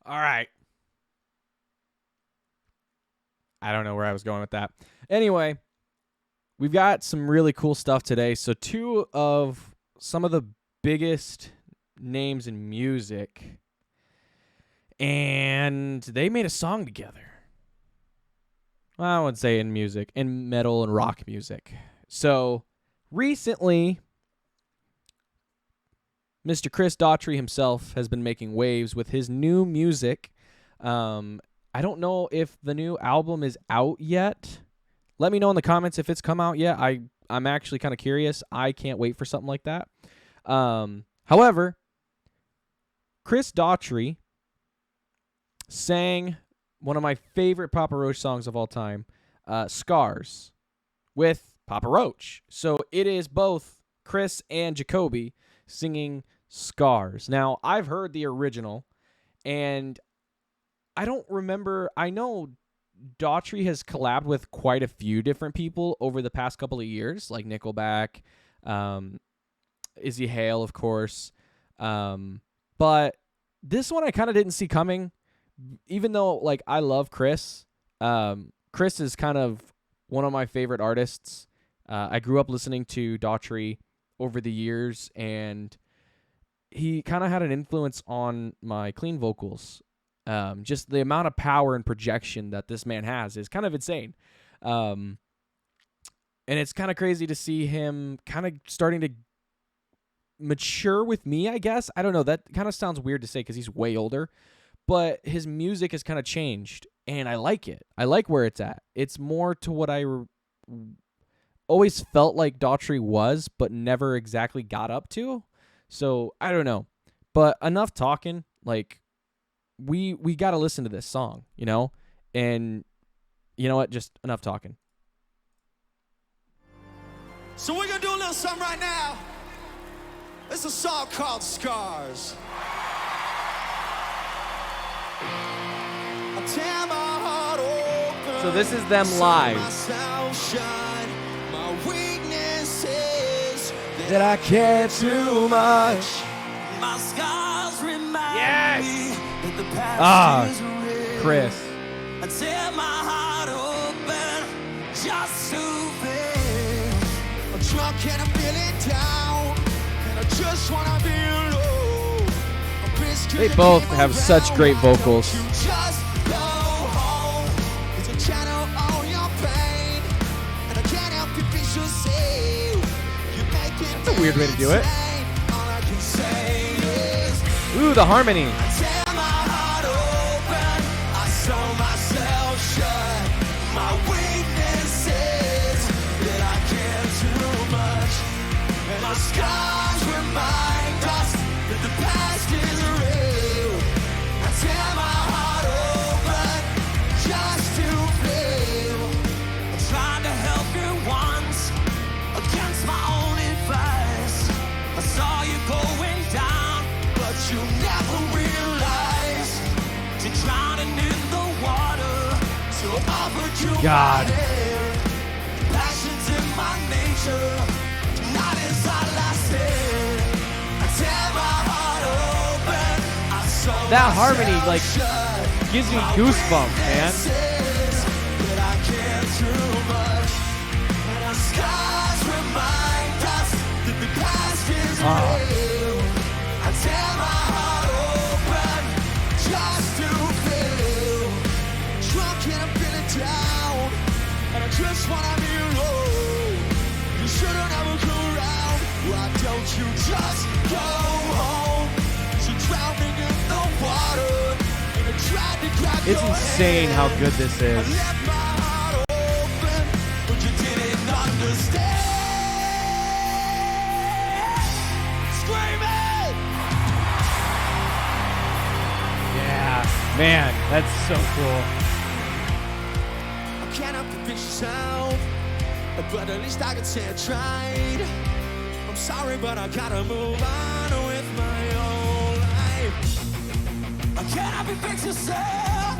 All right. I don't know where I was going with that. Anyway, we've got some really cool stuff today. So two of some of the biggest names in music, and they made a song together. Well, I wouldn't say in music, in metal and rock music. So recently, Mr. Chris Daughtry himself has been making waves with his new music. I don't know if the new album is out yet. Let me know in the comments if it's come out yet. I'm actually kind of curious. I can't wait for something like that. However, Chris Daughtry sang one of my favorite Papa Roach songs of all time, Scars, with Papa Roach. So it is both Chris and Jacoby singing Scars. Now, I've heard the original, and I don't remember. I know Daughtry has collabed with quite a few different people over the past couple of years, like Nickelback, Izzy Hale, of course. But this one I kind of didn't see coming, even though, like, I love Chris. Chris is kind of one of my favorite artists. I grew up listening to Daughtry over the years, and he kind of had an influence on my clean vocals. Just the amount of power and projection that this man has is kind of insane. And it's kind of crazy to see him kind of starting to mature with me, I guess. I don't know. That kind of sounds weird to say because he's way older. But his music has kind of changed, and I like it. I like where it's at. It's more to what I always felt like Daughtry was, but never exactly got up to. So, I don't know. But enough talking. Like, we got to listen to this song, you know? And you know what? Just enough talking. So we're going to do a little something right now. It's a song called Scars. I tear my heart open. So this is them live. My weakness is That I care too much. my scars remind me that the past is real. Chris. I tear my heart open just to feel. I'm drunk and I'm feeling down, and I just wanna be alone. They both have such great vocals. You just go home. It's a channel all your pain, and I can't help but be so safe. You make it. That's a weird way to do it. All I can say is, Ooh, the harmony. tear my heart open, I sew myself shut. My weakness is that I care too much, and my scars remind us that the past is real. I tear my heart open just to feel. I tried to help you once against my own advice. I saw you going down, but you never realized you're drowning in the water. So I offered you God. my hand. Passion's in my nature, not inside last year. I tear my heart open. I sew That harmony, myself like, shut. gives me My goosebumps, man. weakness is that I care too much, and our scars remind us that the past is real. I tear my heart open just to feel. Drunk and I'm feeling down, and I just wanna be alone. You should've never come around. Why don't you just go home? You're drowning in the water, and I tried to grab It's your insane how hand. good this I is. left my heart open, but you didn't understand. Screaming! Yeah. Man, that's so cool. I can't help but fix yourself, but at least I can say I tried. I'm sorry, but I gotta move on with my own life. I can't help but fix yourself,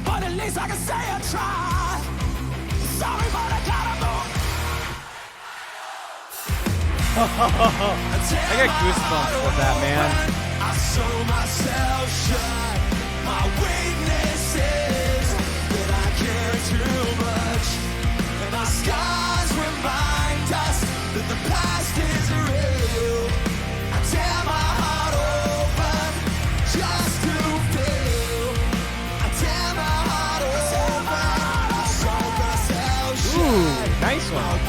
but at least I can say I tried. Sorry, but I gotta move. I got goosebumps with that, man. I sew myself shut. My this one.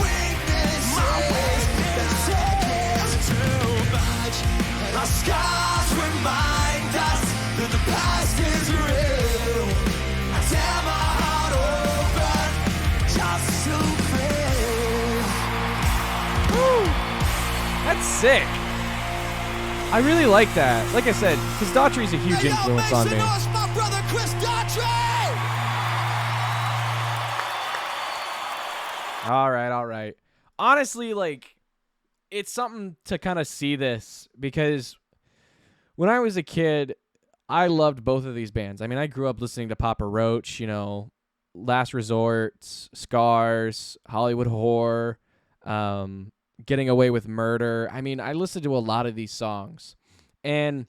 Our scars remind us that the past is real. I tear my heart open just to feel. Woo! That's sick. I really like that. Like I said, because Daughtry's a huge influence on me. My brother Chris Daughtry. All right. Honestly, like, it's something to kind of see this because when I was a kid, I loved both of these bands. I mean, I grew up listening to Papa Roach, you know, Last Resort, Scars, Hollywood Horror, Getting Away with Murder. I mean, I listened to a lot of these songs. And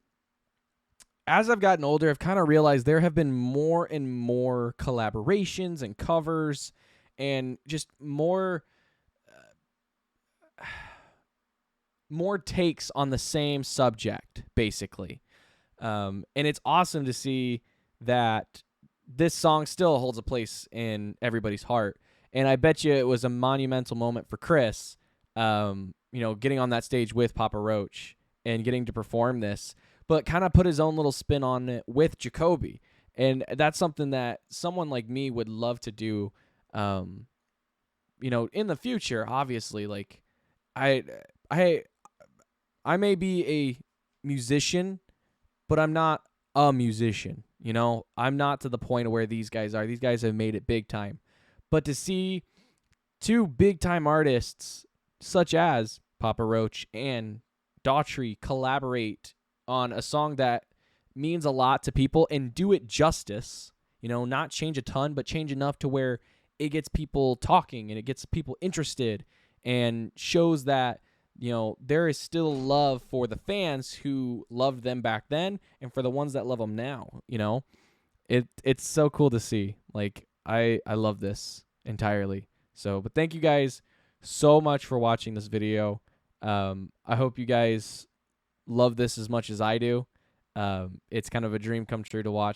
as I've gotten older, I've kind of realized there have been more and more collaborations and covers and just more takes on the same subject, basically. And it's awesome to see that this song still holds a place in everybody's heart. And I bet you it was a monumental moment for Chris, you know, getting on that stage with Papa Roach and getting to perform this, but kind of put his own little spin on it with Jacoby. And that's something that someone like me would love to do, you know, in the future. Obviously, like I may be a musician, but I'm not a musician. You know, I'm not to the point where these guys are. These guys have made it big time. But to see two big time artists such as Papa Roach and Daughtry collaborate on a song that means a lot to people and do it justice, you know, not change a ton, but change enough to where it gets people talking and it gets people interested and shows that, you know, there is still love for the fans who loved them back then and for the ones that love them now, you know. It's so cool to see. Like, I love this entirely. So, but thank you guys so much for watching this video. I hope you guys love this as much as I do. It's kind of a dream come true to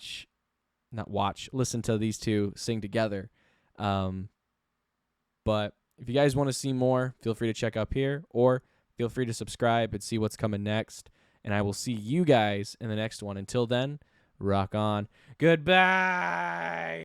listen to these two sing together. But if you guys want to see more, feel free to check up here or feel free to subscribe and see what's coming next. And I will see you guys in the next one. Until then, rock on. Goodbye.